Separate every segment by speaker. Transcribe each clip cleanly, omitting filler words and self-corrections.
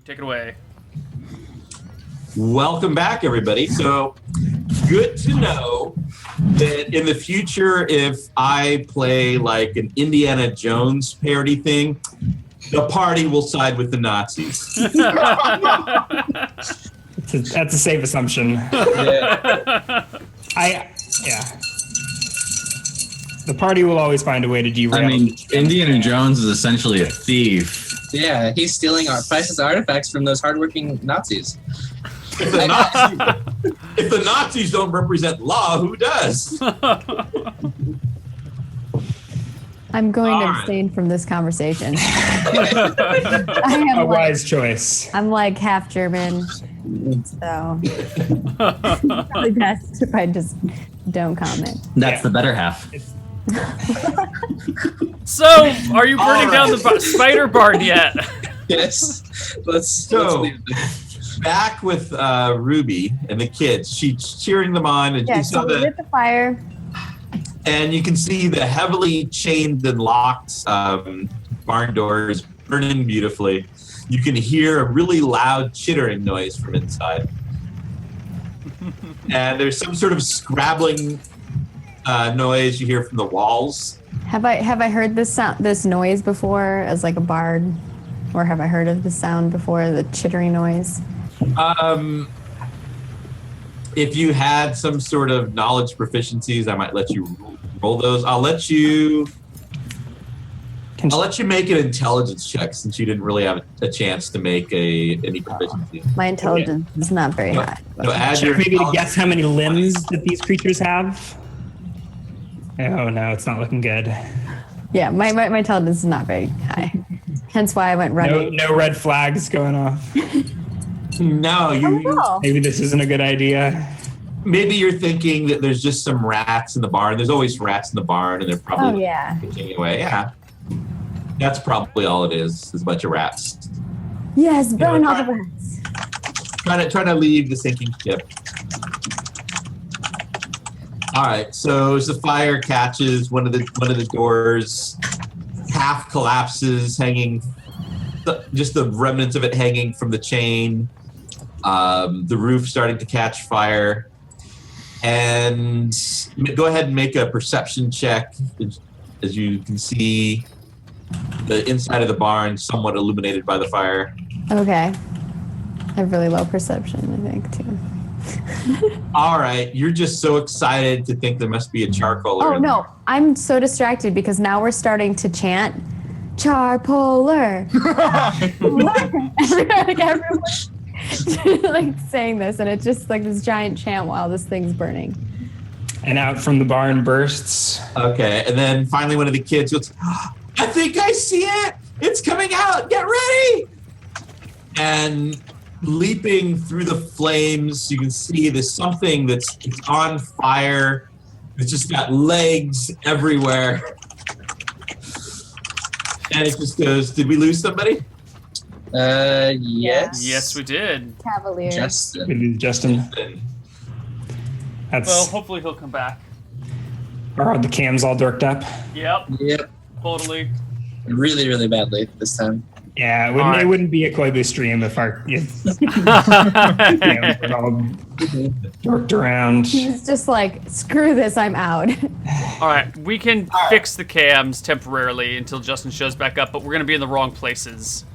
Speaker 1: Take it away.
Speaker 2: Welcome back, everybody. So, good to know that in the future, if I play like an Indiana Jones parody thing, the party will side with the Nazis.
Speaker 3: That's a safe assumption.
Speaker 2: Yeah.
Speaker 3: Yeah. The party will always find a way to derail.
Speaker 4: I mean, Indiana Jones is essentially a thief.
Speaker 5: Yeah, he's stealing our priceless artifacts from those hardworking Nazis.
Speaker 2: If the Nazis don't represent law, who does?
Speaker 6: I'm going to
Speaker 2: All right.
Speaker 6: abstain from this conversation. I am
Speaker 3: A
Speaker 6: like,
Speaker 3: wise choice.
Speaker 6: I'm like half German, so probably best if I just don't comment.
Speaker 4: That's the better half.
Speaker 1: So, are you burning down the spider barn yet?
Speaker 5: Yes. Let's
Speaker 2: So,
Speaker 5: leave it.
Speaker 2: back with Ruby and the kids. She's cheering them on, and
Speaker 6: Yeah,
Speaker 2: you
Speaker 6: so
Speaker 2: saw
Speaker 6: we lit the fire.
Speaker 2: and you can see the heavily chained and locked barn doors burning beautifully. You can hear a really loud chittering noise from inside. And there's some sort of scrabbling noise you hear from the walls.
Speaker 6: Have I heard this noise before as like a bard, or have I heard of the sound before, the chittering noise?
Speaker 2: If you had some sort of knowledge proficiencies, I might let you roll those. I'll let you make an intelligence check since you didn't really have a chance to make any proficiency.
Speaker 6: My intelligence is not very high.
Speaker 2: So add
Speaker 3: Check
Speaker 2: your
Speaker 3: maybe to
Speaker 2: intelligence.
Speaker 3: guess how many limbs that these creatures have. Oh no, it's not looking good.
Speaker 6: Yeah, my intelligence is not very high. Hence why I went running.
Speaker 3: No red flags going off.
Speaker 2: No,
Speaker 6: Oh,
Speaker 3: Maybe this isn't a good idea.
Speaker 2: maybe you're thinking that there's just some rats in the barn. There's always rats in the barn, and they're
Speaker 6: oh
Speaker 2: probably
Speaker 6: yeah.
Speaker 2: taking away. Yeah, that's probably all it is a bunch of rats.
Speaker 6: Yes, burn
Speaker 2: know,
Speaker 6: all the rats.
Speaker 2: Trying to leave the sinking ship. All right, so as the fire catches, one of the doors half collapses, hanging, just the remnants of it hanging from the chain. The roof starting to catch fire, and go ahead and make a perception check. As you can see, the inside of the barn somewhat illuminated by the fire.
Speaker 6: Okay. I have really low perception, I think, too.
Speaker 2: All right, you're just so excited to think there must be a charcoaler.
Speaker 6: Oh
Speaker 2: in
Speaker 6: no, I'm so distracted because now we're starting to chant Charpolar. Everyone's like saying this, and it's just like this giant chant while this thing's burning.
Speaker 3: And out from the barn bursts.
Speaker 2: Okay, and then finally one of the kids goes, I think I see it! It's coming out! Get ready! And leaping through the flames, you can see there's something it's on fire. It's just got legs everywhere. And it just goes, did we lose somebody?
Speaker 5: Yes.
Speaker 1: Yes, we did.
Speaker 6: Cavalier.
Speaker 5: Justin.
Speaker 3: Justin. That's
Speaker 1: Well, hopefully he'll come back.
Speaker 3: are the cams all dorked up.
Speaker 1: Yep,
Speaker 5: Yep.
Speaker 1: totally.
Speaker 5: Really, really badly this time.
Speaker 3: Yeah,
Speaker 1: All right.
Speaker 3: it wouldn't be a Koibu stream if our cams were all dorked around.
Speaker 6: He's just like, screw this, I'm out.
Speaker 1: All right, we can fix the cams temporarily until Justin shows back up, but we're gonna be in the wrong places.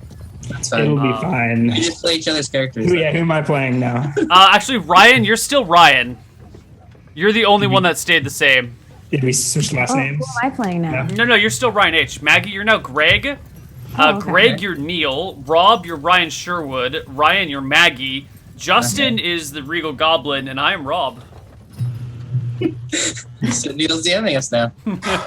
Speaker 5: That's
Speaker 3: It'll
Speaker 5: fine.
Speaker 3: be fine.
Speaker 5: We just play each other's characters.
Speaker 3: Who am I playing now?
Speaker 1: Actually, Ryan, you're still Ryan. You're the only one that stayed the same.
Speaker 3: Did we switch last
Speaker 6: Oh, who
Speaker 3: names?
Speaker 6: am I playing now?
Speaker 1: No, you're still Ryan H. Maggie, you're now Greg.
Speaker 6: Oh, okay.
Speaker 1: Greg, you're Neil. Rob, you're Ryan Sherwood. Ryan, you're Maggie. Justin is the Regal Goblin, and I am Rob.
Speaker 5: So Neil's DMing us now.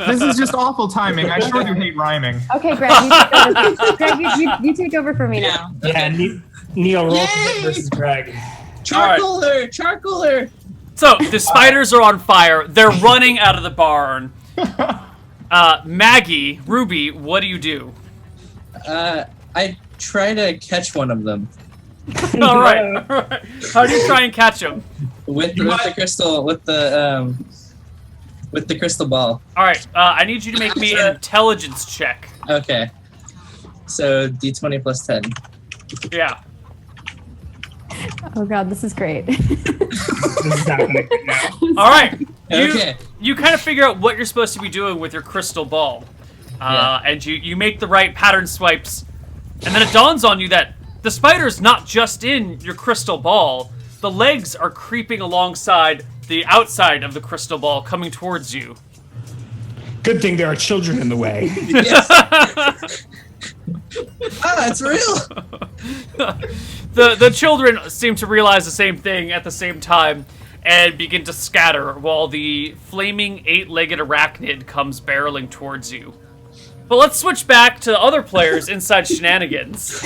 Speaker 7: This is just awful timing. I sure do hate rhyming.
Speaker 6: Okay, Greg, you take over. Greg, you take over for me now.
Speaker 3: Yeah, Neil roll
Speaker 5: Yay!
Speaker 3: versus Greg.
Speaker 5: Charcoaler! Charcoaler!
Speaker 1: So, the spiders are on fire. They're running out of the barn. Maggie, Ruby, what do you do?
Speaker 5: I try to catch one of them
Speaker 1: All right. How do you try and catch them?
Speaker 5: with the crystal with the crystal ball.
Speaker 1: All right. I need you to make me an intelligence check.
Speaker 5: Okay. So D20 plus 10.
Speaker 1: Yeah.
Speaker 6: Oh god, this is great.
Speaker 3: This is happening right now.
Speaker 1: All right.
Speaker 5: Okay.
Speaker 1: You kind of figure out what you're supposed to be doing with your crystal ball. And you make the right pattern swipes. And then it dawns on you that the spider's not just in your crystal ball. The legs are creeping alongside the outside of the crystal ball, coming towards you.
Speaker 3: Good thing there are children in the way.
Speaker 5: Yes. It's real.
Speaker 1: The children seem to realize the same thing at the same time and begin to scatter while the flaming 8-legged arachnid comes barreling towards you. But let's switch back to the other players inside Shenanigans.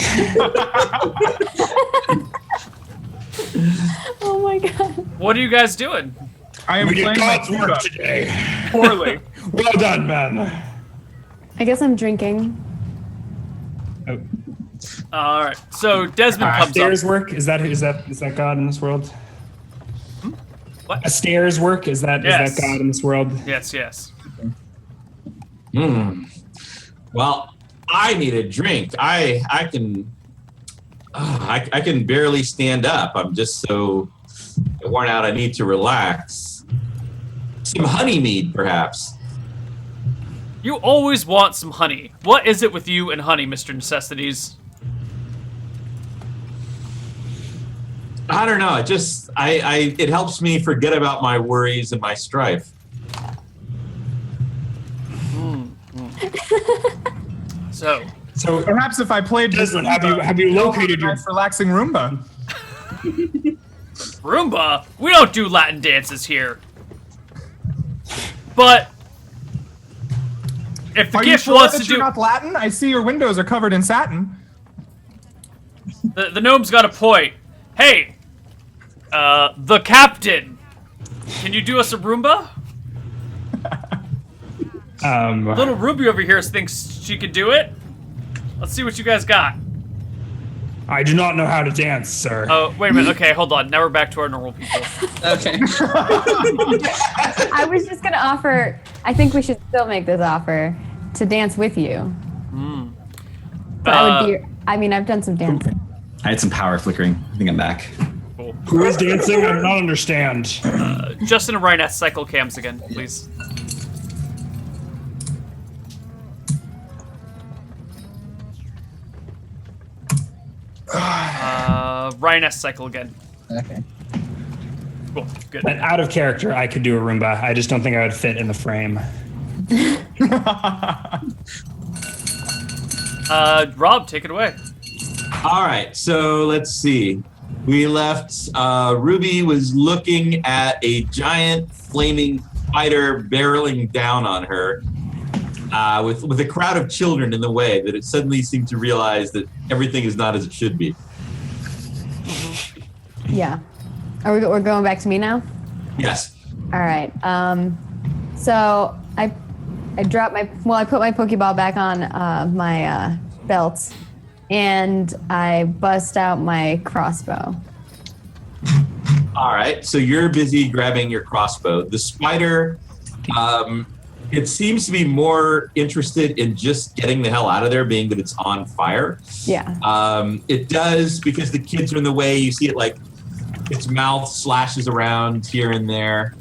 Speaker 6: Oh my god.
Speaker 1: What are you guys doing?
Speaker 7: I am
Speaker 3: We did
Speaker 7: playing my
Speaker 3: God's work
Speaker 7: tuba
Speaker 3: today.
Speaker 7: poorly.
Speaker 3: Well done, man.
Speaker 6: I guess I'm drinking.
Speaker 3: Oh,
Speaker 1: All right. So Desmond comes
Speaker 3: stairs
Speaker 1: up.
Speaker 3: work? Is that God in this world?
Speaker 1: What?
Speaker 3: A stairs work? Is that
Speaker 1: Yes.
Speaker 3: God in this world?
Speaker 1: Yes, yes.
Speaker 2: Well, I need a drink. I can barely stand up. I'm just so worn out. I need to relax. Some honey mead, perhaps.
Speaker 1: You always want some honey. What is it with you and honey, Mr. Necessities?
Speaker 2: I don't know. It helps me forget about my worries and my strife.
Speaker 1: So
Speaker 7: Perhaps if I played this,
Speaker 3: Desmond, have you located your?
Speaker 7: nice relaxing Roomba?
Speaker 1: Roomba, we don't do Latin dances here. But if the
Speaker 7: Are you
Speaker 1: gift
Speaker 7: sure
Speaker 1: wants
Speaker 7: that
Speaker 1: to
Speaker 7: you're
Speaker 1: do,
Speaker 7: not Latin? I see your windows are covered in satin.
Speaker 1: the gnome's got a point. Hey, the captain, can you do us a Roomba? Little Ruby over here thinks she could do it. Let's see what you guys got.
Speaker 3: I do not know how to dance, sir.
Speaker 1: Oh, wait a minute. Okay, hold on. Now we're back to our normal people.
Speaker 5: Okay.
Speaker 6: I was just gonna offer. I think we should still make this offer to dance with you. But I would be. I mean, I've done some dancing.
Speaker 4: I had some power flickering. I think I'm back.
Speaker 1: Cool.
Speaker 3: Who is dancing? I do not understand.
Speaker 1: Justin and Ryan, cycle cams again, please. Ryan cycle again.
Speaker 5: Okay.
Speaker 1: Cool. Good.
Speaker 3: But out of character, I could do a Roomba. I just don't think I would fit in the frame.
Speaker 1: Rob, take it away.
Speaker 2: All right, so let's see. We left. Ruby was looking at a giant flaming spider barreling down on her, with a crowd of children in the way. That it suddenly seemed to realize that everything is not as it should be.
Speaker 6: Yeah. We're going back to me now.
Speaker 2: Yes.
Speaker 6: All right. So I dropped my. Well, I put my Pokeball back on my belt, and I bust out my crossbow.
Speaker 2: All right, so you're busy grabbing your crossbow. The spider, it seems to be more interested in just getting the hell out of there, being that it's on fire.
Speaker 6: Yeah.
Speaker 2: It does, because the kids are in the way. You see it like its mouth slashes around here and there.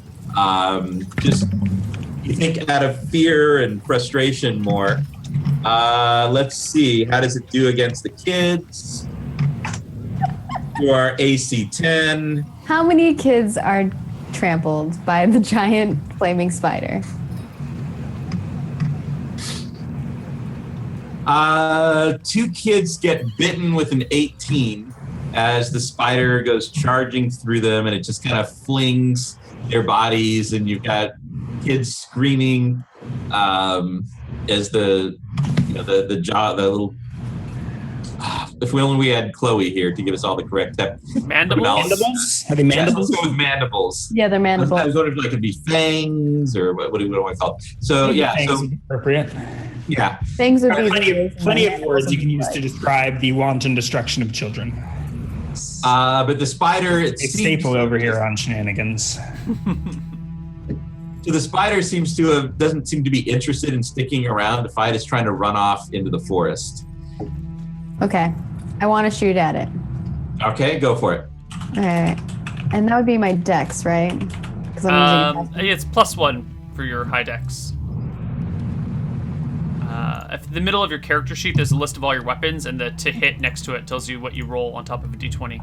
Speaker 2: Just, you think out of fear and frustration more. Let's see, how does it do against the kids? You are AC 10.
Speaker 6: How many kids are trampled by the giant flaming spider?
Speaker 2: Two kids get bitten with an 18 as the spider goes charging through them, and it just kind of flings their bodies, and you've got kids screaming as the little. If we had Chloe here to give us all the correct
Speaker 1: Mandibles?
Speaker 3: Mandibles? Are they mandibles?
Speaker 2: Let's go with mandibles.
Speaker 6: Yeah, they're mandibles.
Speaker 2: I was wondering if like, it could be fangs or what do I call it? So yeah,
Speaker 3: Fangs
Speaker 2: so
Speaker 3: would be appropriate.
Speaker 2: yeah.
Speaker 6: Things would be
Speaker 3: Plenty of words you can use to describe the wanton destruction of children.
Speaker 2: But the spider,
Speaker 3: It's staple over here on Shenanigans.
Speaker 2: So the spider doesn't seem to be interested in sticking around to fight. It's trying to run off into the forest.
Speaker 6: Okay. I want to shoot at it.
Speaker 2: Okay, go for it.
Speaker 6: All right. And that would be my dex, right? Because I'm using a
Speaker 1: It's +1 for your high dex. If in the middle of your character sheet, there's a list of all your weapons, and the to hit next to it tells you what you roll on top of a d20.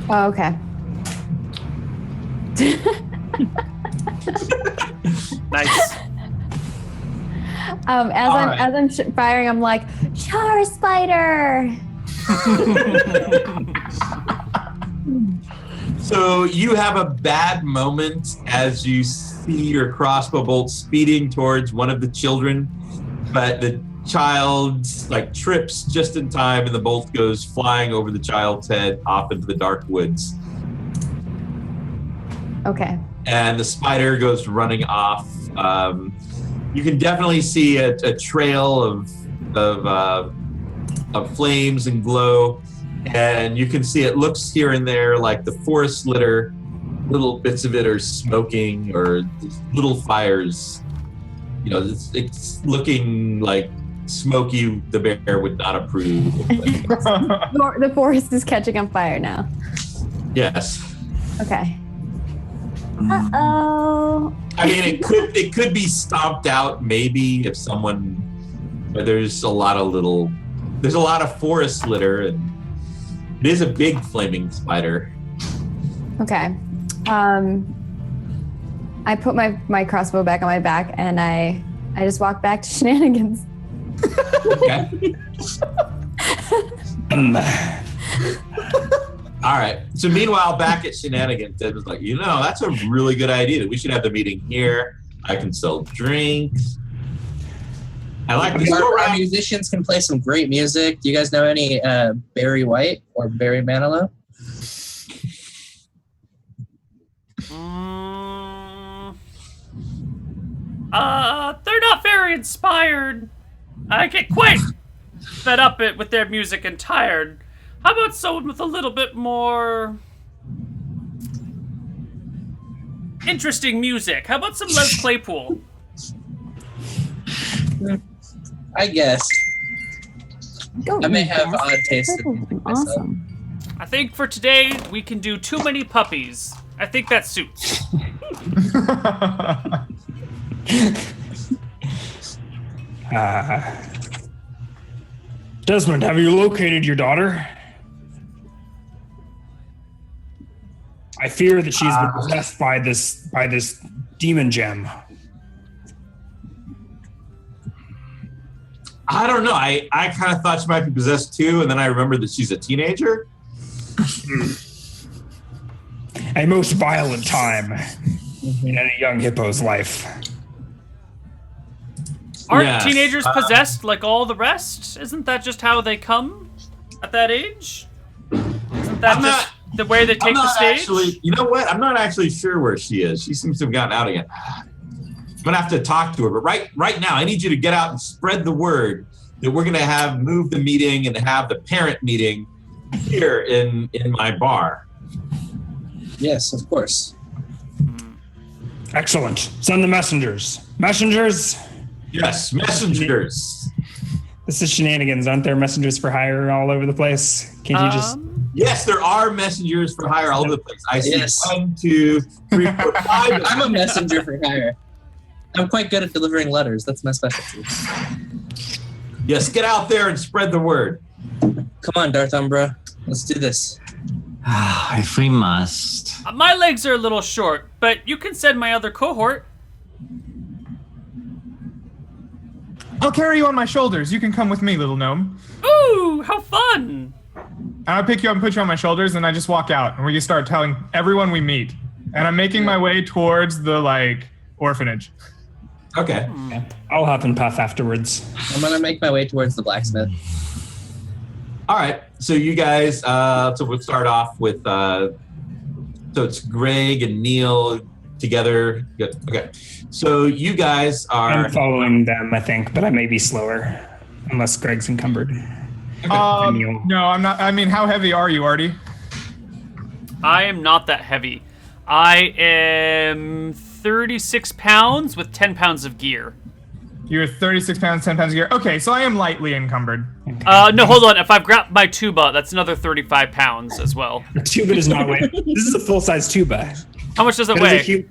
Speaker 6: Oh, okay.
Speaker 1: Nice.
Speaker 6: As I'm firing, I'm like, char spider.
Speaker 2: So you have a bad moment as you see your crossbow bolt speeding towards one of the children, but the child like trips just in time and the bolt goes flying over the child's head off into the dark woods.
Speaker 6: Okay.
Speaker 2: And the spider goes running off. You can definitely see a trail of flames and glow, and you can see it looks here and there like the forest litter. Little bits of it are smoking, or little fires. You know, it's looking like Smokey the bear would not approve.
Speaker 6: The forest is catching on fire now.
Speaker 2: Yes.
Speaker 6: Okay. Uh-oh.
Speaker 2: I mean, it could be stomped out maybe if someone, but there's a lot of forest litter, and it is a big flaming spider.
Speaker 6: Okay. I put my crossbow back on my back, and I just walk back to Shenanigans.
Speaker 2: Okay. All right. So meanwhile, back at Shenanigans, Ted was like, that's a really good idea. That we should have the meeting here. I can sell drinks. I like this.
Speaker 5: Our musicians can play some great music. Do you guys know any Barry White or Barry Manilow?
Speaker 1: They're not very inspired. I get quite fed up with their music and tired. How about someone with a little bit more interesting music? How about some Les Claypool?
Speaker 5: I guess.
Speaker 6: Don't
Speaker 5: I may
Speaker 6: you
Speaker 5: have
Speaker 6: guess?
Speaker 5: odd taste in
Speaker 6: Claypool's
Speaker 5: music myself.
Speaker 6: awesome.
Speaker 1: I think for today, we can do Too Many Puppies. I think that suits.
Speaker 3: Desmond, have you located your daughter? I fear that she's been possessed by this demon gem.
Speaker 2: I don't know. I kind of thought she might be possessed too, and then I remembered that she's a teenager.
Speaker 3: A most violent time in a young hippo's life.
Speaker 1: Aren't
Speaker 2: Yes,
Speaker 1: teenagers possessed like all the rest? Isn't that just how they come at that age? Isn't that
Speaker 2: I'm
Speaker 1: just the way they take the stage?
Speaker 2: Actually, you know what? I'm not actually sure where she is. She seems to have gotten out again. I'm gonna have to talk to her. But right now, I need you to get out and spread the word that we're gonna move the meeting and have the parent meeting here in my bar.
Speaker 5: Yes, of course.
Speaker 3: Excellent. Send the messengers. Messengers!
Speaker 2: Yes, messengers.
Speaker 3: This is Shenanigans. Aren't there messengers for hire all over the place? Can't you just...
Speaker 2: Yes, there are messengers for hire all over the place. I see
Speaker 5: Yes.
Speaker 2: 1, 2, 3, 4, 5.
Speaker 5: I'm a messenger for hire. I'm quite good at delivering letters. That's my specialty.
Speaker 2: Yes, get out there and spread the word.
Speaker 5: Come on, Darth Umbra. Let's do this.
Speaker 4: If we must.
Speaker 1: My legs are a little short, but you can send my other cohort.
Speaker 7: I'll carry you on my shoulders. You can come with me, little gnome.
Speaker 1: Ooh, how fun!
Speaker 7: And I'll pick you up and put you on my shoulders, and I just walk out, and we start telling everyone we meet. And I'm making my way towards the orphanage.
Speaker 2: Okay.
Speaker 3: I'll hop in path afterwards.
Speaker 5: I'm gonna make my way towards the blacksmith.
Speaker 2: All right. So you guys, so we'll start off with, so it's Greg and Neil together. Good. Okay. So you guys are.
Speaker 3: I'm following them, I think, but I may be slower, unless Greg's encumbered.
Speaker 7: No, I'm not. I mean, how heavy are you, Artie?
Speaker 1: I am not that heavy. I am 36 pounds with 10 pounds of gear.
Speaker 7: You're 36 pounds, 10 pounds a year. Okay, so I am lightly encumbered.
Speaker 1: No, hold on. If I've grabbed my tuba, that's another 35 pounds as well.
Speaker 3: The tuba does not weigh. This is a full-size tuba.
Speaker 1: How much does it
Speaker 3: That is
Speaker 1: weigh?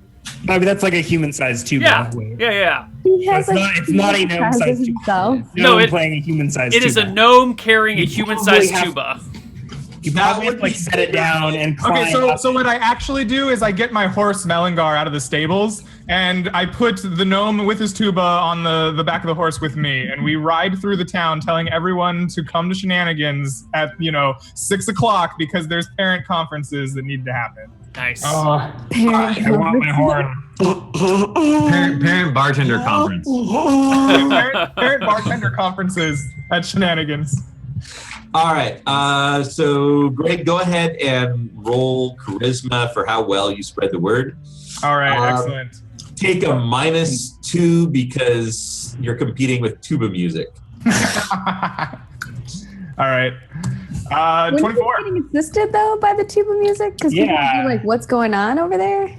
Speaker 3: I mean, that's like a human-sized tuba.
Speaker 1: Yeah,
Speaker 3: weight.
Speaker 1: yeah.
Speaker 6: He has,
Speaker 3: It's not a gnome-sized tuba.
Speaker 6: himself.
Speaker 1: No,
Speaker 3: I'm playing a human-sized
Speaker 1: It
Speaker 3: tuba.
Speaker 1: is a gnome carrying a human-sized
Speaker 3: have-
Speaker 1: tuba.
Speaker 3: You probably have to, like, set it down and climb
Speaker 7: Okay, so
Speaker 3: up.
Speaker 7: so what I actually do is I get my horse Melangar out of the stables and I put the gnome with his tuba on the back of the horse with me, and we ride through the town telling everyone to come to Shenanigans at 6 o'clock because there's parent conferences that need to happen.
Speaker 1: Nice.
Speaker 3: I want my horn.
Speaker 4: Parent bartender conference.
Speaker 7: Parent bartender conferences at Shenanigans.
Speaker 2: All right. So Greg, go ahead and roll charisma for how well you spread the word.
Speaker 7: All right, excellent.
Speaker 2: Take a -2 because you're competing with tuba music.
Speaker 7: All right.
Speaker 6: Wouldn't
Speaker 7: 24.
Speaker 6: you getting assisted though by the tuba music? Because people
Speaker 3: Yeah.
Speaker 6: would be like, what's going on over there?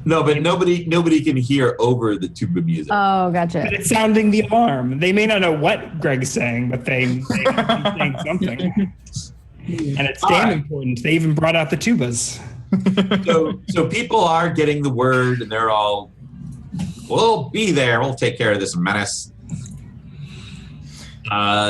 Speaker 2: No, but nobody can hear over the tuba music.
Speaker 6: Oh, gotcha.
Speaker 3: But it's sounding the alarm. They may not know what Greg's saying, but they are saying something. And it's damn
Speaker 2: Alright.
Speaker 3: important. They even brought out the tubas.
Speaker 2: So people are getting the word, and they're all, "We'll be there. We'll take care of this menace."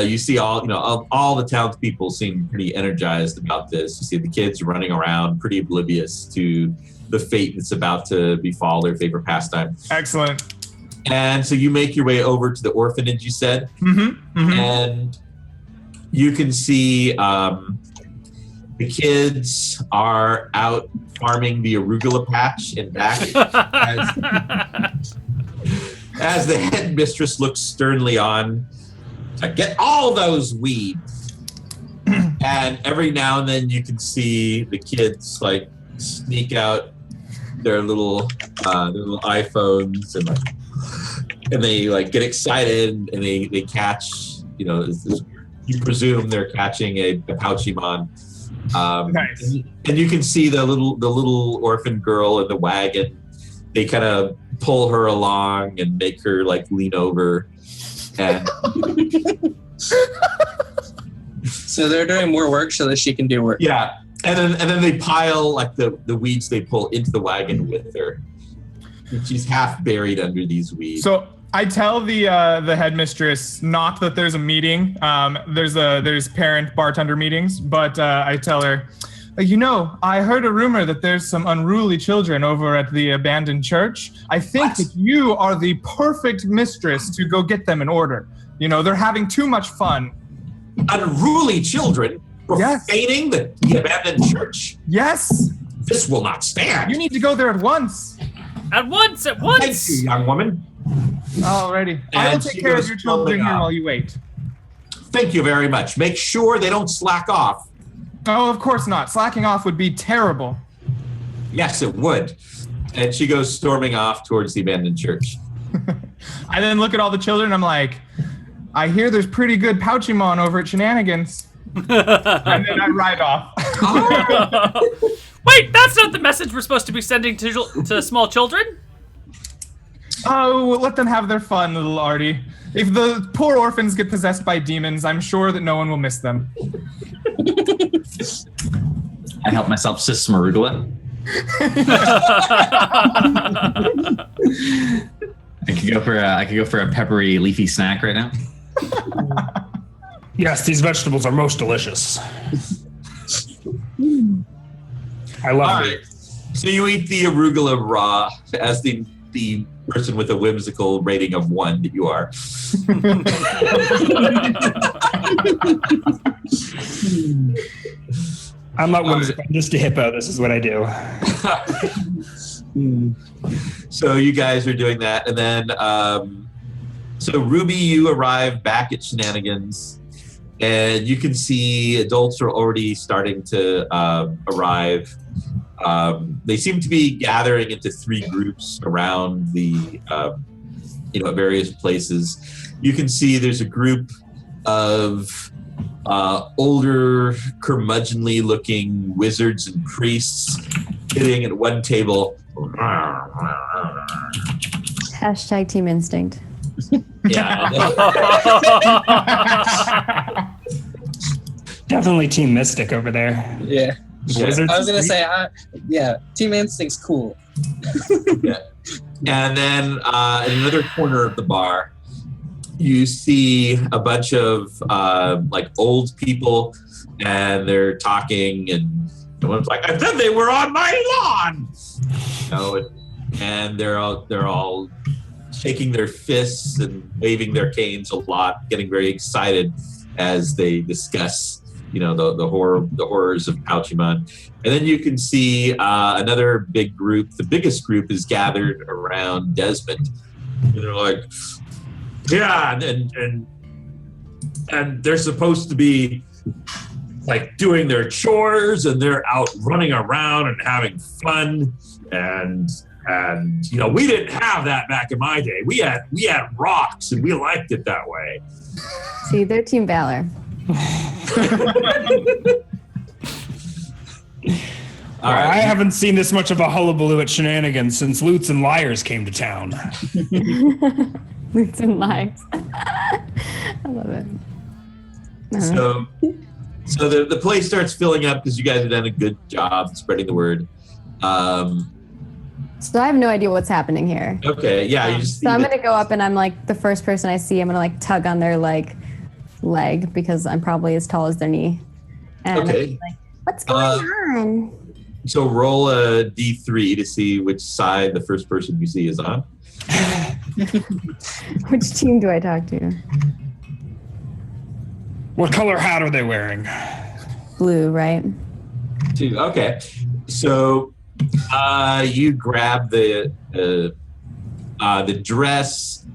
Speaker 2: You see all the townspeople seem pretty energized about this. You see the kids running around, pretty oblivious to the fate that's about to befall their favorite pastime.
Speaker 7: Excellent.
Speaker 2: And so you make your way over to the orphanage, you said, and you can see the kids are out farming the arugula patch in back as the headmistress looks sternly on. Like, get all those weeds. And every now and then you can see the kids like sneak out their little iPhones and they like get excited and they catch, you presume they're catching a Pouchymon.
Speaker 7: Nice.
Speaker 2: And you can see the little orphan girl in the wagon. They kind of pull her along and make her like lean over. And
Speaker 5: So they're doing more work so that she can do work.
Speaker 2: yeah, and then they pile like the weeds they pull into the wagon with her. And she's half buried under these weeds.
Speaker 7: So I tell the headmistress not that there's a meeting. There's parent bartender meetings, but I tell her, I heard a rumor that there's some unruly children over at the abandoned church. I think that you are the perfect mistress to go get them in order. They're having too much fun.
Speaker 2: Unruly children
Speaker 7: Yes.
Speaker 2: profaning the abandoned church.
Speaker 7: Yes,
Speaker 2: This will not stand.
Speaker 7: you need to go there at once.
Speaker 1: At once.
Speaker 2: Thank you, young woman.
Speaker 7: Alrighty. I will
Speaker 2: And
Speaker 7: take
Speaker 2: she
Speaker 7: care of
Speaker 2: goes
Speaker 7: your children
Speaker 2: slowly
Speaker 7: here
Speaker 2: up.
Speaker 7: while you wait.
Speaker 2: Thank you very much. Make sure they don't slack off.
Speaker 7: Oh, of course not. Slacking off would be terrible.
Speaker 2: Yes, it would. And she goes storming off towards the abandoned church.
Speaker 7: I then look at all the children. I'm like, I hear there's pretty good Pouchymon over at Shenanigans. And then I ride off.
Speaker 1: Wait, that's not the message we're supposed to be sending to small children?
Speaker 7: Oh, let them have their fun, little Artie. If the poor orphans get possessed by demons, I'm sure that no one will miss them.
Speaker 4: I help myself to some arugula. I could go for a peppery leafy snack right now.
Speaker 3: Yes, these vegetables are most delicious. I love
Speaker 2: All
Speaker 3: it.
Speaker 2: right. So you eat the arugula raw as the person with a whimsical rating of 1 that you are.
Speaker 3: I'm not whimsical. I'm just a hippo. This is what I do.
Speaker 2: So you guys are doing that, and then so Ruby, you arrive back at Shenanigans, and you can see adults are already starting to arrive. They seem to be gathering into 3 groups around the at various places. You can see there's a group of older, curmudgeonly looking wizards and priests sitting at one table.
Speaker 6: Hashtag team instinct.
Speaker 2: Yeah.
Speaker 3: Definitely Team Mystic over there.
Speaker 5: Yeah.
Speaker 3: Wizards
Speaker 5: I was gonna
Speaker 3: is
Speaker 5: say, Team Instinct's cool.
Speaker 2: And then in another corner of the bar, you see a bunch of like old people, and they're talking, and someone's like, "I said they were on my lawn," you know, and they're all shaking their fists and waving their canes a lot, getting very excited as they discuss, you know, the horrors of Pouchimon. And then you can see another big group. The biggest group is gathered around Desmond. And they're like, yeah, and they're supposed to be like doing their chores, and they're out running around and having fun, and you know, we didn't have that back in my day. We had rocks, and we liked it that way.
Speaker 6: See, they're Team Valor.
Speaker 2: All right.
Speaker 3: I haven't seen this much of a hullabaloo at Shenanigans since Loots and Liars came to town.
Speaker 6: Roots and lives. I love it.
Speaker 2: So the place starts filling up because you guys have done a good job spreading the word.
Speaker 6: So I have no idea what's happening here.
Speaker 2: Okay, yeah, you just.
Speaker 6: So I'm gonna go up and I'm like the first person I see. I'm gonna like tug on their like leg because I'm probably as tall as their knee. And
Speaker 2: Okay.
Speaker 6: I'm like, what's going on?
Speaker 2: So roll a d3 to see which side the first person you see is on.
Speaker 6: Which team do I talk to?
Speaker 3: What color hat are they wearing?
Speaker 6: Blue, right?
Speaker 2: 2. Okay. So you grab the dress,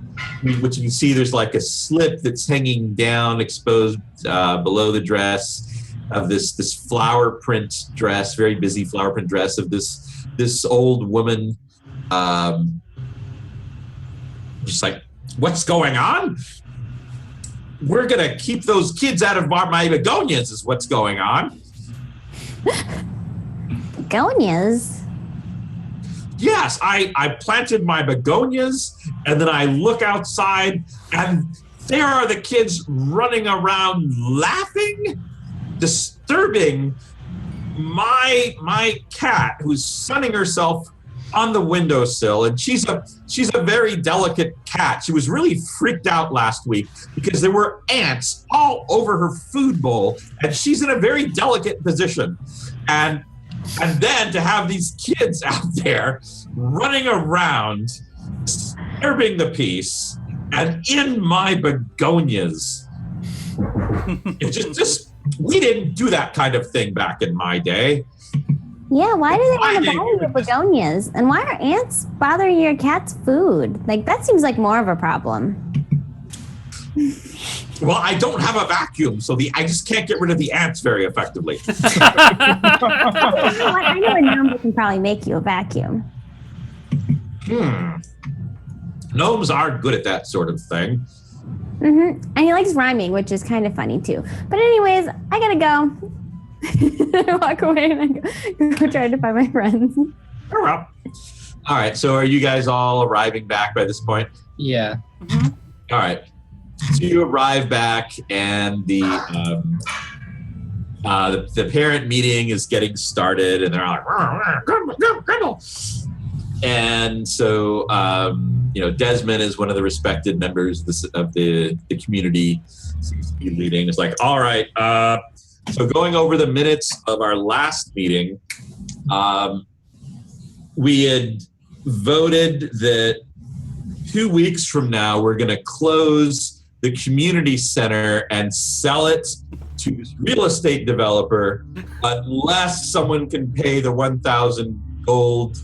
Speaker 2: which you can see there's like a slip that's hanging down, exposed below the dress of this flower print dress, very busy flower print dress of this old woman. Just like, what's going on? We're gonna keep those kids out of my begonias is what's going on.
Speaker 6: Begonias?
Speaker 2: Yes, I planted my begonias, and then I look outside, and there are the kids running around laughing, disturbing my cat who's sunning herself on the windowsill, and she's a very delicate cat. She was really freaked out last week because there were ants all over her food bowl, and she's in a very delicate position. And then to have these kids out there running around, disturbing the peace, and in my begonias. It just we didn't do that kind of thing back in my day.
Speaker 8: Yeah, why do they want to bother your begonias? And why are ants bothering your cat's food? Like, that seems like more of a problem.
Speaker 2: Well, I don't have a vacuum, so I just can't get rid of the ants very effectively.
Speaker 8: I know a number can probably make you a vacuum.
Speaker 2: Gnomes are good at that sort of thing.
Speaker 8: Mm-hmm. And he likes rhyming, which is kind of funny, too. But anyways, I gotta go. I walk away and I go try to find my friends.
Speaker 2: All right, so are you guys all arriving back by this point?
Speaker 5: Yeah.
Speaker 2: All right. So you arrive back, and the parent meeting is getting started, and they're all like, Grumble. And so, Desmond is one of the respected members of the community. Seems to be leading. It's like, all right, so going over the minutes of our last meeting, we had voted that 2 weeks from now, we're going to close the community center and sell it to this real estate developer unless someone can pay the 1,000 gold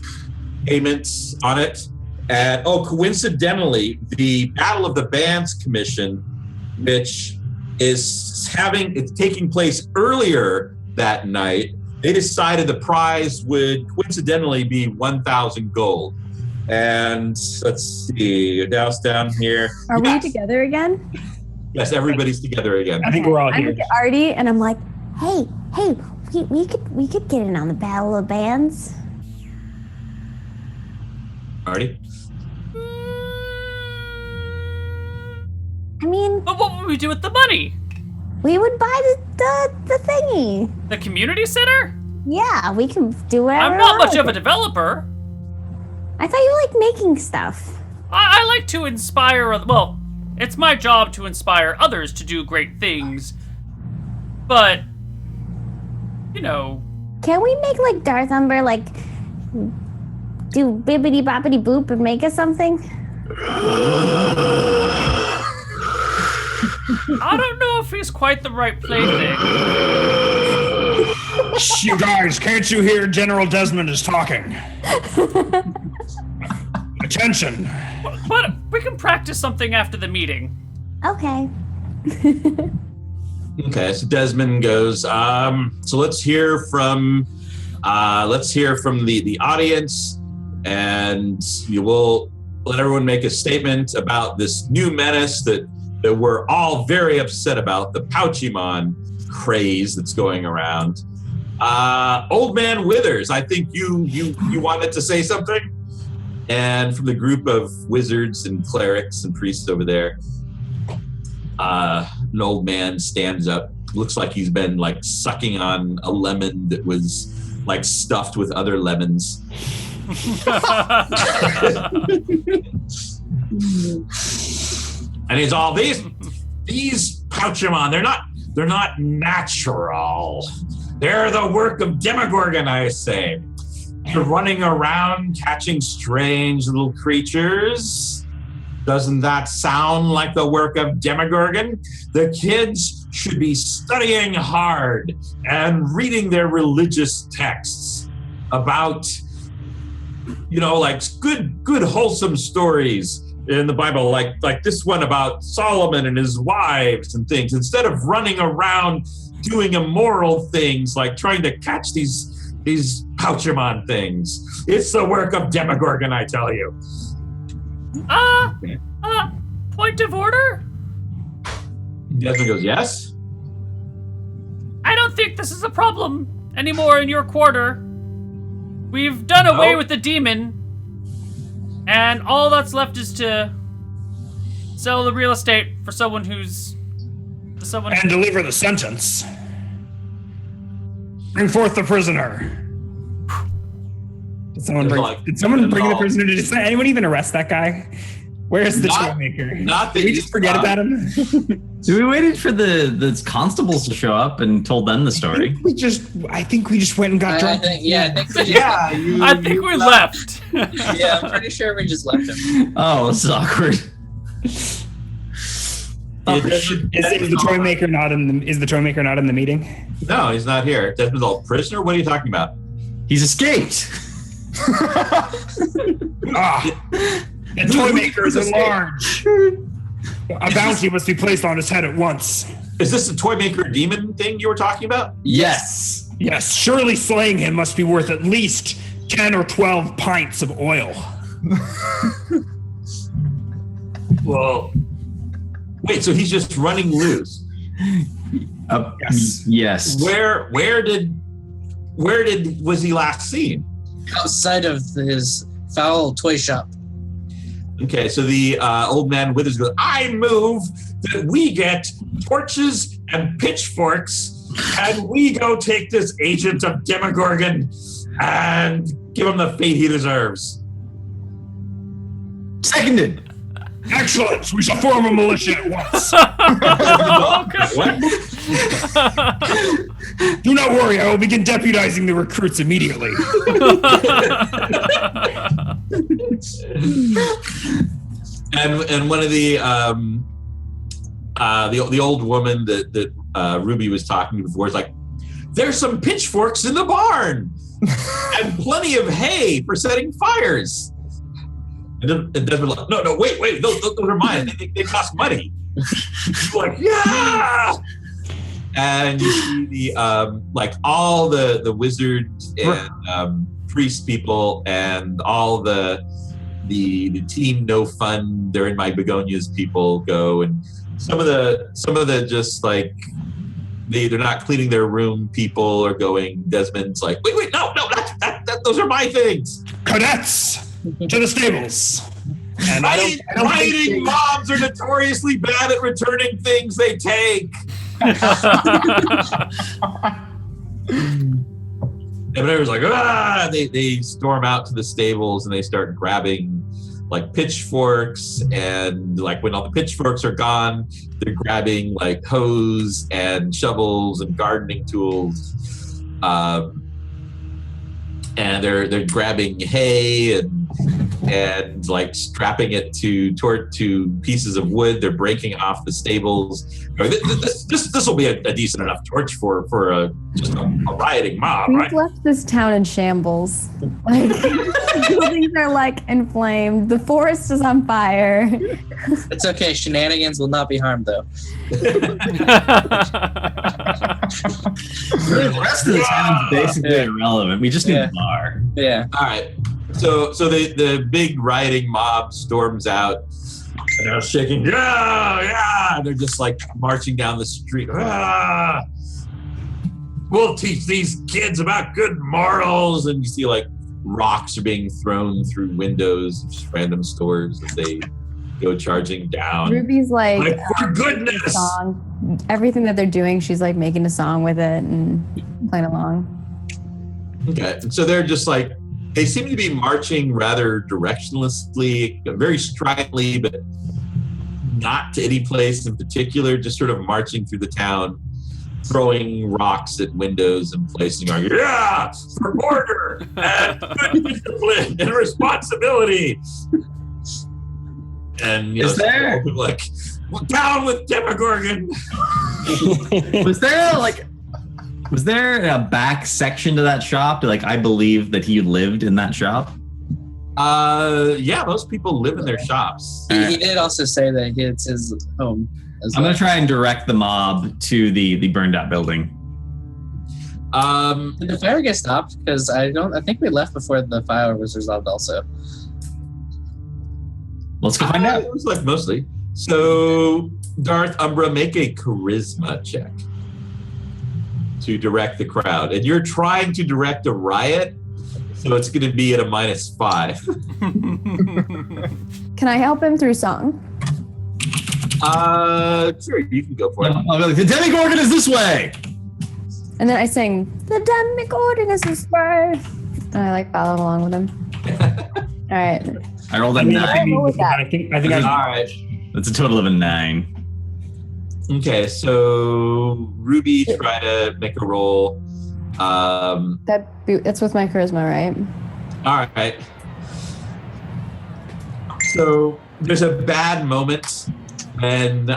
Speaker 2: payments on it. And coincidentally, the Battle of the Bands Commission, which is taking place earlier that night, they decided the prize would coincidentally be 1,000 gold. And let's see, down here.
Speaker 6: Are we together again?
Speaker 2: Yes, everybody's together again.
Speaker 3: I think we're all
Speaker 6: I
Speaker 3: here.
Speaker 6: look at Artie and I'm like,
Speaker 8: Hey, we could get in on the Battle of Bands.
Speaker 2: Artie?
Speaker 8: I mean,
Speaker 1: But what would we do with the money?
Speaker 8: we would buy the thingy.
Speaker 1: The community center?
Speaker 8: Yeah, we can do whatever.
Speaker 1: I'm not
Speaker 8: we
Speaker 1: much
Speaker 8: want
Speaker 1: of a developer.
Speaker 8: I thought you liked making stuff.
Speaker 1: I like to inspire, well, it's my job to inspire others to do great things. But, you know...
Speaker 8: Can we make like Darth Umber like do bibbity boppity boop and make us something?
Speaker 1: I don't know if he's quite the right plaything.
Speaker 3: Shh, you guys, can't you hear General Desmond is talking? Attention.
Speaker 1: But we can practice something after the meeting.
Speaker 8: Okay.
Speaker 2: Okay, so Desmond goes, so let's hear from the audience, and you will let everyone make a statement about this new menace that we're all very upset about, the Pouchymon craze that's going around. Old Man Withers, I think you wanted to say something? And from the group of wizards and clerics and priests over there, an old man stands up. Looks like he's been like sucking on a lemon that was like stuffed with other lemons. And he's all, these Pouchymon, they're not natural. They're the work of Demogorgon, I say. They're running around catching strange little creatures. Doesn't that sound like the work of Demogorgon? The kids should be studying hard and reading their religious texts about, like good wholesome stories in the Bible, like this one about Solomon and his wives and things, instead of running around doing immoral things like trying to catch these Pouchymon things. It's the work of Demogorgon, I tell you.
Speaker 1: Point of order?
Speaker 2: Desmond goes, yes?
Speaker 1: I don't think this is a problem anymore in your quarter. We've done away with the demon, and all that's left is to sell the real estate for someone who's...
Speaker 3: And deliver the sentence. Bring forth the prisoner. Did someone bring the prisoner to just... Anyone even arrest that guy? Where's the troublemaker? Did we just forget about him?
Speaker 4: So we waited for the constables to show up and told them the story.
Speaker 3: I think we just went and got drunk.
Speaker 1: I think we left.
Speaker 5: Yeah, I'm pretty sure we just left him.
Speaker 4: Oh, this is awkward.
Speaker 3: Is the toy maker not in the meeting?
Speaker 2: No, he's not here. Desmond's all, prisoner? What are you talking about?
Speaker 4: He's escaped.
Speaker 3: The toy maker is large. A bounty must be placed on his head at once.
Speaker 2: Is this the toy maker demon thing you were talking about?
Speaker 4: Yes.
Speaker 3: Yes, surely slaying him must be worth at least 10 or 12 pints of oil.
Speaker 2: Well, wait, so he's just running loose?
Speaker 4: Yes.
Speaker 2: Where was he last seen?
Speaker 5: Outside of his foul toy shop.
Speaker 2: Okay, so the old man Withers goes, I move that we get torches and pitchforks and we go take this agent of Demogorgon and give him the fate he deserves.
Speaker 4: Seconded.
Speaker 3: Excellent. We shall form a militia at once. Do not worry. I will begin deputizing the recruits immediately.
Speaker 2: And one of the old woman that Ruby was talking to before is like, there's some pitchforks in the barn and plenty of hay for setting fires. And Desmond like, no, wait, those are mine. They cost money. Like, yeah. And you see the like all the wizards and priest people and all the team no fun, they're in my begonias people go, and some of the just like they're not cleaning their room people are going. Desmond's like, wait, no, that those are my things.
Speaker 3: Cadets, to the stables. And I don't think
Speaker 2: Rioting mobs are notoriously bad at returning things they take. And everyone's like, ah! They storm out to the stables and they start grabbing like pitchforks, and like when all the pitchforks are gone, they're grabbing like hoes and shovels and gardening tools, and they're grabbing hay and like strapping it to pieces of wood. They're breaking off the stables. This will be a decent enough torch for just a rioting mob,
Speaker 6: We've
Speaker 2: right?
Speaker 6: left this town in shambles. Like, buildings are like inflamed. The forest is on fire.
Speaker 5: It's okay. Shenanigans will not be harmed, though.
Speaker 4: The rest of the town's basically irrelevant. We just need a bar.
Speaker 5: Yeah.
Speaker 2: All right. So the big rioting mob storms out, and they're shaking. Yeah. They're just like marching down the street. Ah! We'll teach these kids about good morals. And you see like rocks are being thrown through windows of just random stores as they go charging down.
Speaker 6: Ruby's like
Speaker 2: for goodness.
Speaker 6: song. Everything that they're doing, she's like making a song with it and playing along.
Speaker 2: Okay, so they're just like, they seem to be marching rather directionlessly, very stridently, but not to any place in particular, just sort of marching through the town, throwing rocks at windows and placing, like, yeah, for order and good discipline and responsibility. And
Speaker 4: Is there
Speaker 2: people like, well, down with Demogorgon.
Speaker 4: Was there a back section to that shop? Like, I believe that he lived in that shop.
Speaker 2: Yeah, most people live in their shops.
Speaker 5: He did also say that it's his home.
Speaker 4: I'm gonna try and direct the mob to the burned out building.
Speaker 5: Did the fire get stopped? Because I think we left before the fire was resolved. Also,
Speaker 4: Let's go find out.
Speaker 2: It was like mostly. So, Darth Umbra, make a charisma check to direct the crowd. And you're trying to direct a riot, so it's going to be at a -5.
Speaker 6: Can I help him through song?
Speaker 2: Sure, you can go for it.
Speaker 4: I'll be like, the Demogorgon is this way!
Speaker 6: And then I sing, the Demogorgon is this way. And I like follow along with him. All right.
Speaker 4: I rolled a
Speaker 3: I
Speaker 4: 9.
Speaker 6: What was that?
Speaker 3: think
Speaker 2: All right.
Speaker 4: That's a total of a 9.
Speaker 2: Okay, so Ruby, try to make a roll.
Speaker 6: That's with my charisma, right?
Speaker 2: All right. So there's a bad moment when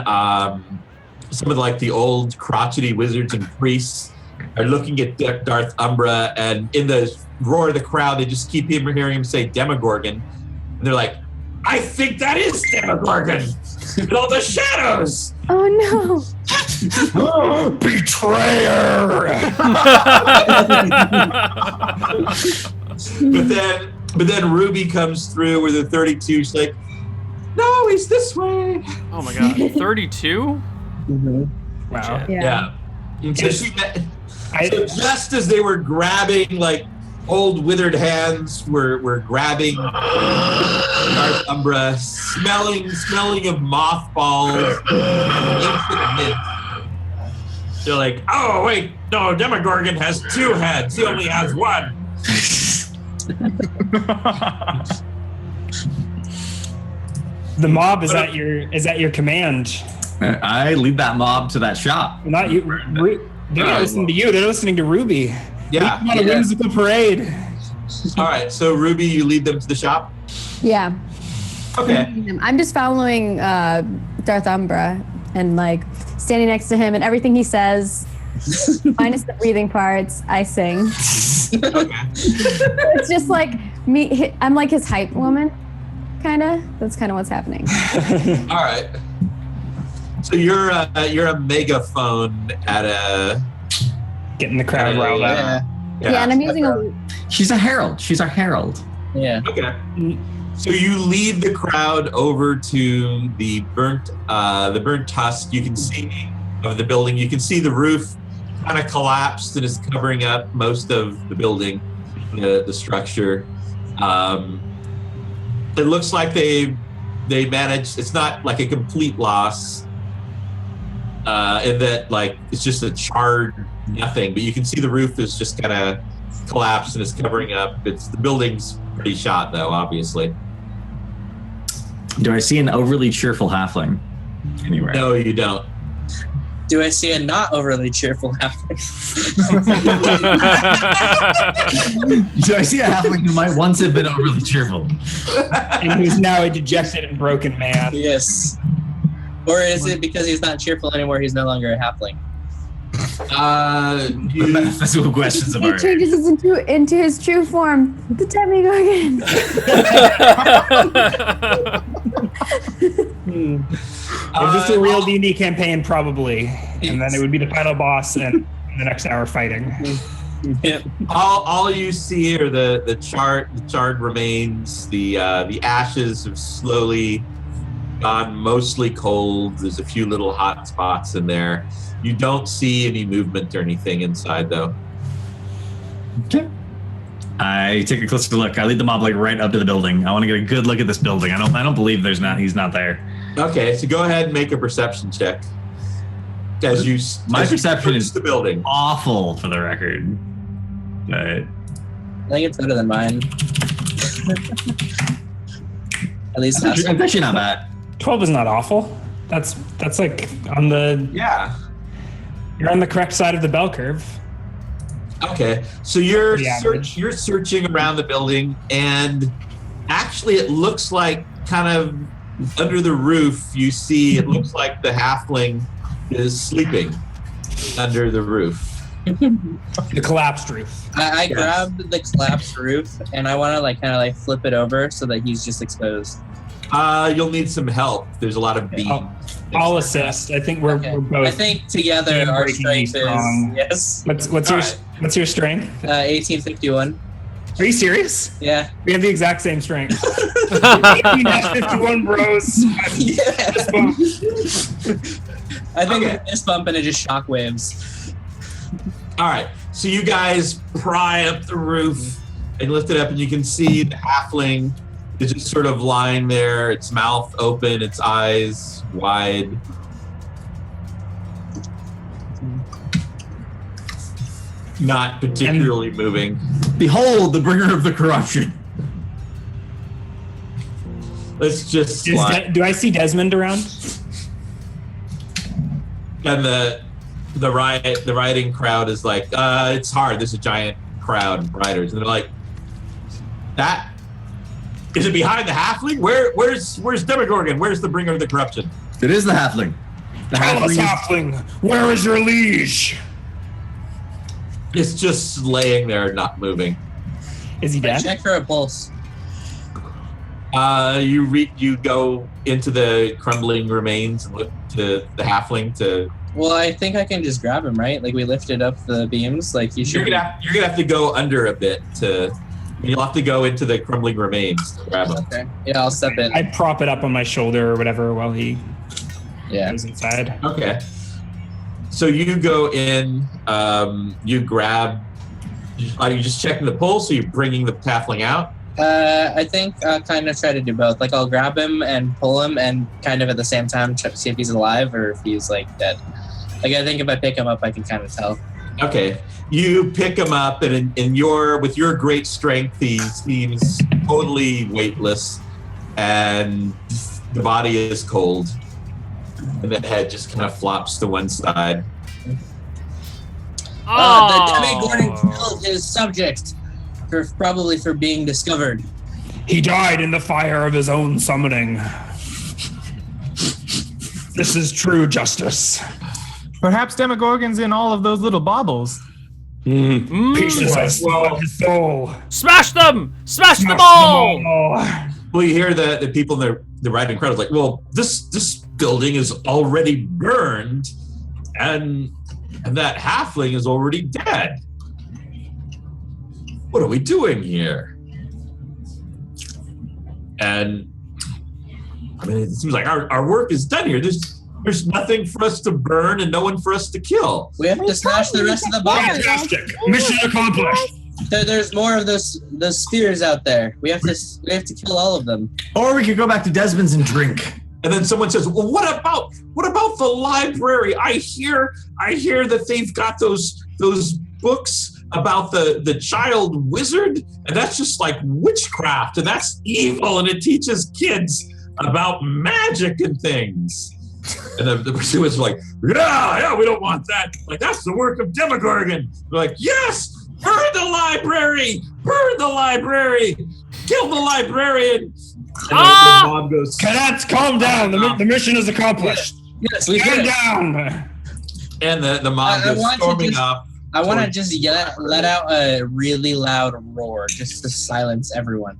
Speaker 2: some of the old crotchety wizards and priests are looking at Darth Umbra, and in the roar of the crowd, they just keep hearing him say Demogorgon. And they're like, I think that is Demogorgon! And all the shadows!
Speaker 6: Oh no!
Speaker 2: Betrayer! but then Ruby comes through with a 32. She's like, no, he's this way.
Speaker 1: Oh my god, 32?
Speaker 3: Wow.
Speaker 2: Yeah. And so so just as they were grabbing, old withered hands were grabbing Darth Umbra, smelling of mothballs, ancient mint. They're like, oh wait, no, Demogorgon has 2 heads. He only has 1.
Speaker 3: The mob is at your command.
Speaker 4: I lead that mob to that shop.
Speaker 3: Not you. They're not listening to you. They're listening to Ruby.
Speaker 2: Yeah.
Speaker 3: On a whimsical parade.
Speaker 2: All right, so Ruby, you lead them to the shop?
Speaker 6: Yeah.
Speaker 2: Okay.
Speaker 6: I'm just following Darth Umbra and standing next to him, and everything he says, minus the breathing parts, I sing.
Speaker 2: Okay.
Speaker 6: It's just me. I'm like his hype woman, kind of. That's kind of what's happening.
Speaker 2: All right. So you're a megaphone at a
Speaker 3: Getting the crowd riled up.
Speaker 6: Yeah, and I'm using a.
Speaker 4: She's a herald. She's our herald.
Speaker 5: Yeah.
Speaker 2: Okay. So you lead the crowd over to the burnt husk. You can see of the building. You can see the roof kind of collapsed and is covering up most of the building, the structure. It looks like they they managed. It's not like a complete loss, in that like it's just a charred nothing. But you can see the roof is just kind of collapsed and is covering up. The building's pretty shot though, obviously.
Speaker 4: Do I see an overly cheerful halfling anywhere?
Speaker 2: No, you don't.
Speaker 5: Do I see a not overly cheerful halfling?
Speaker 4: Do I see a halfling who might once have been overly cheerful?
Speaker 3: And who's now a dejected and broken man.
Speaker 5: Yes. Or is it because he's not cheerful anymore, he's no longer a halfling?
Speaker 4: The metaphysical questions of
Speaker 6: He
Speaker 4: art.
Speaker 6: changes into his true form. The Demogorgon.
Speaker 3: If this is a real D&D campaign, probably. And then it would be the final boss and the next hour fighting.
Speaker 5: Yep.
Speaker 2: All you see are the charred remains. The ashes have slowly gone mostly cold. There's a few little hot spots in there. You don't see any movement or anything inside though.
Speaker 4: Okay. I take a closer look. I lead the mob like right up to the building. I want to get a good look at this building. I don't believe he's not there.
Speaker 2: Okay, so go ahead and make a perception check.
Speaker 4: My perception is
Speaker 2: the building.
Speaker 4: awful, for the record. But
Speaker 5: I think it's better than mine. At least
Speaker 4: it's actually not bad.
Speaker 3: 12 is not awful. That's like on the
Speaker 2: Yeah.
Speaker 3: you're on the correct side of the bell curve.
Speaker 2: Okay, so you're
Speaker 3: Pretty average.
Speaker 2: you're searching around the building, and actually, it looks like kind of under the roof. You see, it looks like the halfling is sleeping under the roof.
Speaker 3: The collapsed roof.
Speaker 5: I
Speaker 2: Yes.
Speaker 5: grabbed the collapsed roof and I want to kind of flip it over so that he's just exposed.
Speaker 2: You'll need some help. There's a lot of beams.
Speaker 3: I'll assist. I think we're
Speaker 5: Okay.
Speaker 3: both.
Speaker 5: I think together our
Speaker 3: Breakingly
Speaker 5: strength
Speaker 3: strong.
Speaker 5: is yes.
Speaker 3: What's your strength?
Speaker 5: 1851.
Speaker 3: Are you serious?
Speaker 5: Yeah.
Speaker 3: We have the exact same strength. 18-51 bros.
Speaker 5: Yeah.
Speaker 3: Fist bump.
Speaker 5: I think
Speaker 2: Okay.
Speaker 5: this bump and it just shock waves.
Speaker 2: All right, so you guys pry up the roof and lift it up, and you can see the halfling is just sort of lying there, its mouth open, its eyes wide. Not particularly moving.
Speaker 4: Behold, the bringer of the corruption.
Speaker 2: Let's just slide.
Speaker 3: Do I see Desmond around?
Speaker 2: And the rioting crowd is like, it's hard. There's a giant crowd of rioters, and they're like, that is it behind the halfling? Where's Demogorgon? Where's the bringer of the corruption?
Speaker 4: It is the halfling. The
Speaker 3: Tell us,
Speaker 4: halfling is
Speaker 3: halfling, where is your liege?
Speaker 2: It's just laying there, not moving.
Speaker 3: Is he dead?
Speaker 5: Check for a pulse.
Speaker 2: You go into the crumbling remains and look to the halfling to.
Speaker 5: Well, I think I can just grab him, right? Like we lifted up the beams. Like you should.
Speaker 2: You're gonna have to go under a bit to. You'll have to go into the crumbling remains to grab him.
Speaker 5: Okay. Yeah, I'll step in.
Speaker 3: I prop it up on my shoulder or whatever while he
Speaker 5: Yeah.
Speaker 3: goes inside.
Speaker 2: Okay. So you go in. You grab. Are you just checking the pulse? Or are you bringing the halfling out?
Speaker 5: I think I'll kind of try to do both. Like I'll grab him and pull him, and kind of at the same time check to see if he's alive or if he's dead. Like I think if I pick him up, I can kind of tell.
Speaker 2: Okay. You pick him up, and with your great strength, he seems totally weightless, and the body is cold, and the head just kind of flops to one side.
Speaker 5: The Demogorgon killed his subject, probably for being discovered.
Speaker 3: He died in the fire of his own summoning. This is true justice.
Speaker 7: Perhaps Demogorgon's in all of those little baubles.
Speaker 3: Pieces of his soul.
Speaker 1: Smash them! Smash them all!
Speaker 2: Well, you hear the people in the riding crowd is like, well, this building is already burned, and that halfling is already dead. What are we doing here? And I mean, it seems like our work is done here. There's nothing for us to burn and no one for us to kill.
Speaker 5: We have to smash the rest of the bodies.
Speaker 3: Fantastic. Mission accomplished.
Speaker 5: There's more of those spheres out there. We have to kill all of them.
Speaker 4: Or we could go back to Desmond's and drink.
Speaker 2: And then someone says, "Well, what about the library? I hear that they've got those books about the child wizard, and that's just like witchcraft, and that's evil, and it teaches kids about magic and things." And the pursuers were like, yeah, we don't want that. Like, that's the work of Demogorgon. They're like, yes, burn the library, kill the librarian. And the mom goes,
Speaker 3: Cadets, calm down. The mission is accomplished.
Speaker 5: Yes, we
Speaker 3: Calm
Speaker 5: did it.
Speaker 3: down.
Speaker 2: and the mom goes storming up.
Speaker 5: I want to just let out a really loud roar just to silence everyone.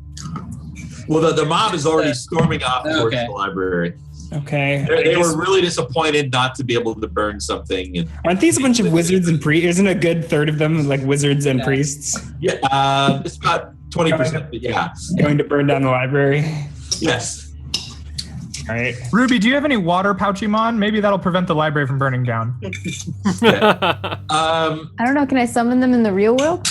Speaker 2: Well, the mob is already storming off towards
Speaker 5: Okay.
Speaker 2: the library.
Speaker 3: Okay.
Speaker 2: They were really disappointed not to be able to burn something. And
Speaker 3: Aren't these a bunch of wizards and priests? Isn't a good third of them like wizards and priests
Speaker 2: yeah, it's about 20%. But yeah,
Speaker 3: going to burn down the library?
Speaker 2: yes.
Speaker 3: All right.
Speaker 7: Ruby, do you have any water pouchymon? Maybe that'll prevent the library from burning down.
Speaker 6: I don't know. Can I summon them in the real world?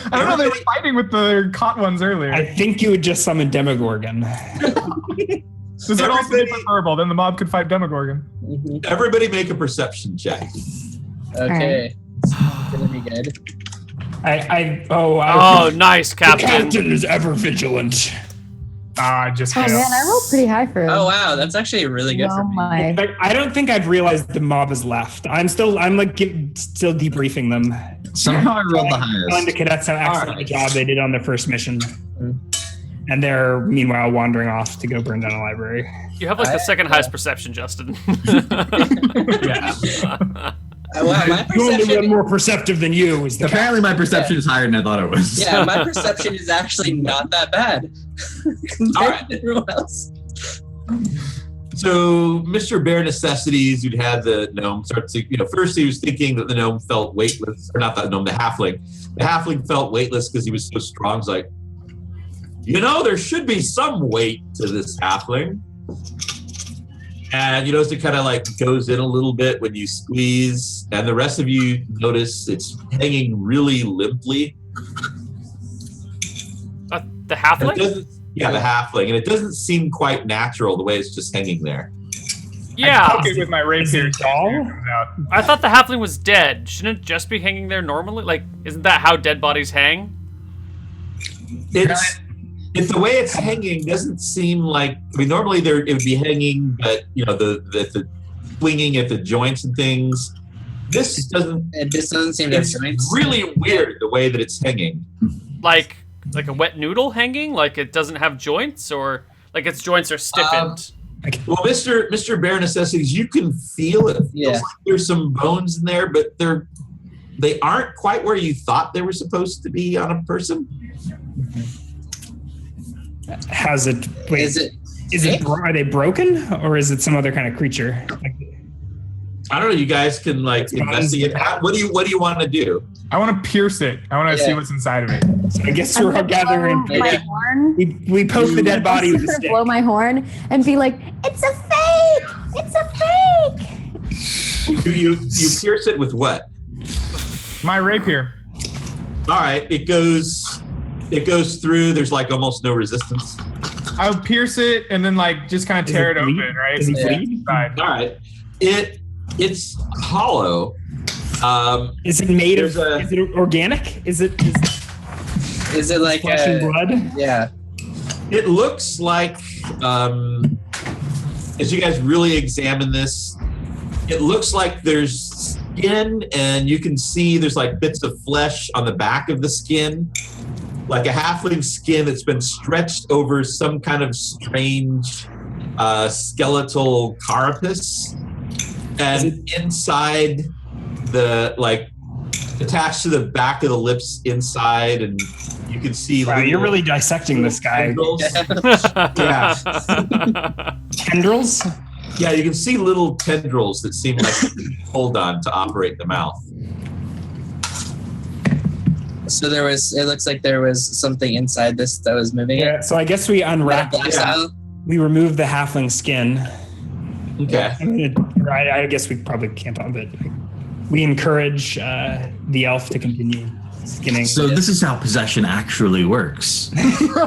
Speaker 7: I don't know. They were fighting with the caught ones earlier.
Speaker 3: I think you would just summon Demogorgon.
Speaker 7: This would also be preferable. Then the mob could fight Demogorgon.
Speaker 2: Everybody make a perception check.
Speaker 5: Okay. It's gonna be good.
Speaker 1: Oh, nice,
Speaker 3: The
Speaker 1: Captain.
Speaker 3: captain is ever vigilant.
Speaker 7: Just
Speaker 6: Oh
Speaker 7: failed.
Speaker 6: man, I rolled pretty high for it.
Speaker 5: Oh wow, that's actually really good for
Speaker 6: Oh
Speaker 5: me.
Speaker 6: my.
Speaker 3: Like, I don't think I've realized the mob has left. I'm still debriefing them.
Speaker 4: Somehow I rolled the
Speaker 3: Telling
Speaker 4: highest.
Speaker 3: the cadets how excellent a job they did on their first mission. And they're meanwhile wandering off to go burn down a library.
Speaker 1: You have like the second highest perception, Justin.
Speaker 5: Wow, my
Speaker 3: The only one
Speaker 5: perception.
Speaker 3: more perceptive than you is the
Speaker 4: Apparently my perception is higher than I thought it was.
Speaker 5: Yeah, my perception is actually not that bad compared to everyone else.
Speaker 2: So Mr. Bare Necessities, who'd had the gnome, start to, first he was thinking that the gnome felt weightless, or not the gnome, the halfling. The halfling felt weightless because he was so strong. He's like, there should be some weight to this halfling. And you notice it kind of like goes in a little bit when you squeeze, and the rest of you notice it's hanging really limply.
Speaker 1: The halfling?
Speaker 2: The halfling, and it doesn't seem quite natural the way it's just hanging there.
Speaker 1: Yeah.
Speaker 7: Poke it with my rapier.
Speaker 3: doll?
Speaker 1: I thought the halfling was dead. Shouldn't it just be hanging there normally? Like, isn't that how dead bodies hang?
Speaker 2: It's the way it's hanging doesn't seem like. I mean, normally it would be hanging, but the swinging at the joints and things. This doesn't.
Speaker 5: It just doesn't seem to have
Speaker 2: It's
Speaker 5: joints.
Speaker 2: really weird the way that it's hanging.
Speaker 1: Like a wet noodle hanging? Like it doesn't have joints, or like its joints are stiffened?
Speaker 2: Well, Mr. Bare Necessities, you can feel it. It feels like there's some bones in there, but they aren't quite where you thought they were supposed to be on a person.
Speaker 3: Has it? Wait,
Speaker 5: Is it?
Speaker 3: Are they broken, or is it some other kind of creature?
Speaker 2: I don't know. You guys can investigate. What do you want to do?
Speaker 7: I want to pierce it. I want to see what's inside of it.
Speaker 3: So I guess we're all gathering.
Speaker 6: Blow my horn.
Speaker 3: We poke the dead body with a stick.
Speaker 6: Blow my horn and be like, "It's a fake! It's a fake!"
Speaker 2: You pierce it with what?
Speaker 7: My rapier.
Speaker 2: All right, it goes through. There's like almost no resistance.
Speaker 7: I would pierce it and then just kind of tear it
Speaker 3: bleed?
Speaker 7: open, right?
Speaker 3: Does it
Speaker 5: Yeah.
Speaker 3: bleed?
Speaker 7: Inside.
Speaker 2: All right, it's hollow.
Speaker 3: Is it made of?
Speaker 2: There's
Speaker 3: Is it organic? Is it
Speaker 5: Is it like
Speaker 3: flesh and blood?
Speaker 5: Yeah.
Speaker 2: It looks like, as you guys really examine this, it looks like there's skin, and you can see there's like bits of flesh on the back of the skin, like a halfling skin that's been stretched over some kind of strange skeletal carapace, and inside attached to the back of the lips inside, and you can see.
Speaker 3: Wow, you're really dissecting this guy.
Speaker 2: tendrils. Yeah.
Speaker 3: Tendrils?
Speaker 2: Yeah, you can see little tendrils that seem like hold on to operate the mouth.
Speaker 5: So it looks like there was something inside this that was moving
Speaker 3: Yeah.
Speaker 5: it.
Speaker 3: So I guess we unwrap.
Speaker 5: Black style?
Speaker 3: We remove the halfling skin.
Speaker 2: Okay.
Speaker 3: I guess we probably can't on it. we encourage the elf to continue skinning.
Speaker 4: So this is how possession actually works.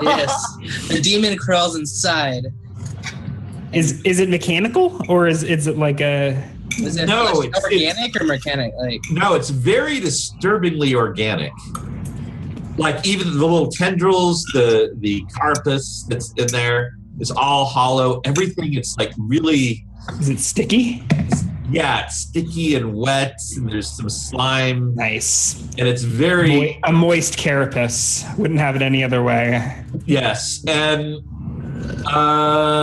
Speaker 5: Yes. The demon crawls inside.
Speaker 3: Is it mechanical or is it like a?
Speaker 5: Is it
Speaker 2: No,
Speaker 5: it's organic or mechanic? Like
Speaker 2: No, it's very disturbingly organic. Like even the little tendrils, the carapace that's in there, it's all hollow. Everything, it's like really.
Speaker 3: Is it sticky?
Speaker 2: Yeah, it's sticky and wet, and there's some slime.
Speaker 3: Nice.
Speaker 2: And it's very
Speaker 3: A moist carapace. Wouldn't have it any other way.
Speaker 2: yes. And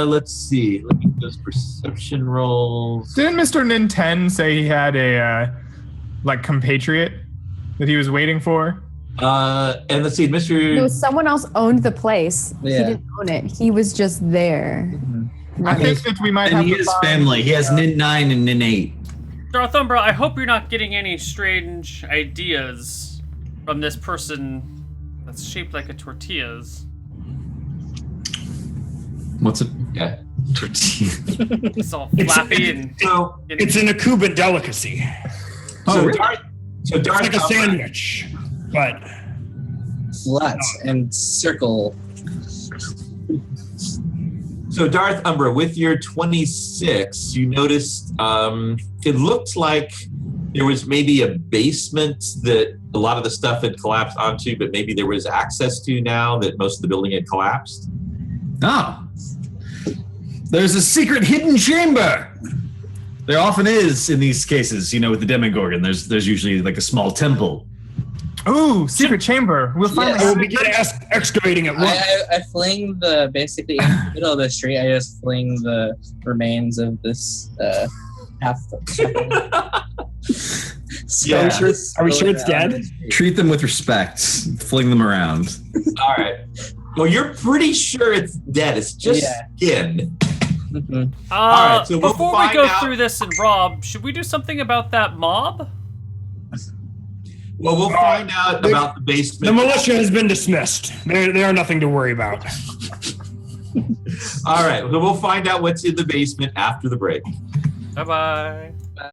Speaker 2: let's see. Let me do those perception rolls.
Speaker 7: Didn't Mr. Ninten say he had a like compatriot that he was waiting for?
Speaker 2: And let's see, Mr.
Speaker 6: No, someone else owned the place. He
Speaker 5: Yeah.
Speaker 6: didn't own it. He was just there.
Speaker 7: I think that we might
Speaker 4: And
Speaker 7: have
Speaker 4: he
Speaker 7: to
Speaker 4: has
Speaker 7: find-
Speaker 4: family. He has Nin 9 and Nin 8.
Speaker 1: Darthumbra, I hope you're not getting any strange ideas from this person that's shaped like a tortillas.
Speaker 4: What's it?
Speaker 2: Yeah.
Speaker 4: Tortilla.
Speaker 1: It's all flappy and
Speaker 2: So,
Speaker 3: It's an Akuban delicacy.
Speaker 2: so
Speaker 4: really?
Speaker 2: Darth, so
Speaker 3: It's
Speaker 2: Darth
Speaker 3: like a
Speaker 2: Umbra-
Speaker 3: sandwich, but
Speaker 5: flat and circle.
Speaker 2: So Darth Umbra, with your 26, you noticed it looked like there was maybe a basement that a lot of the stuff had collapsed onto, but maybe there was access to now that most of the building had collapsed.
Speaker 4: Oh. There's a secret hidden chamber. There often is in these cases, with the Demogorgon. There's usually like a small temple.
Speaker 7: Ooh, secret chamber. We'll find
Speaker 5: Yes.
Speaker 3: I will
Speaker 7: the
Speaker 3: begin excavating it once.
Speaker 5: I fling basically in the middle of the street. I just fling the remains of this half.
Speaker 2: Yeah.
Speaker 3: Are we sure it's dead?
Speaker 4: Treat them with respect. Fling them around.
Speaker 2: All right. Well, you're pretty sure it's dead. It's just skin.
Speaker 5: Mhm.
Speaker 2: All right, so we'll
Speaker 1: before we
Speaker 2: find
Speaker 1: go
Speaker 2: out-
Speaker 1: through this and Rob, should we do something about that mob?
Speaker 2: Well, we'll find out about the
Speaker 3: The
Speaker 2: basement.
Speaker 3: militia has been dismissed. They are nothing to worry about.
Speaker 2: All right. So we'll find out what's in the basement after the break.
Speaker 1: Bye bye.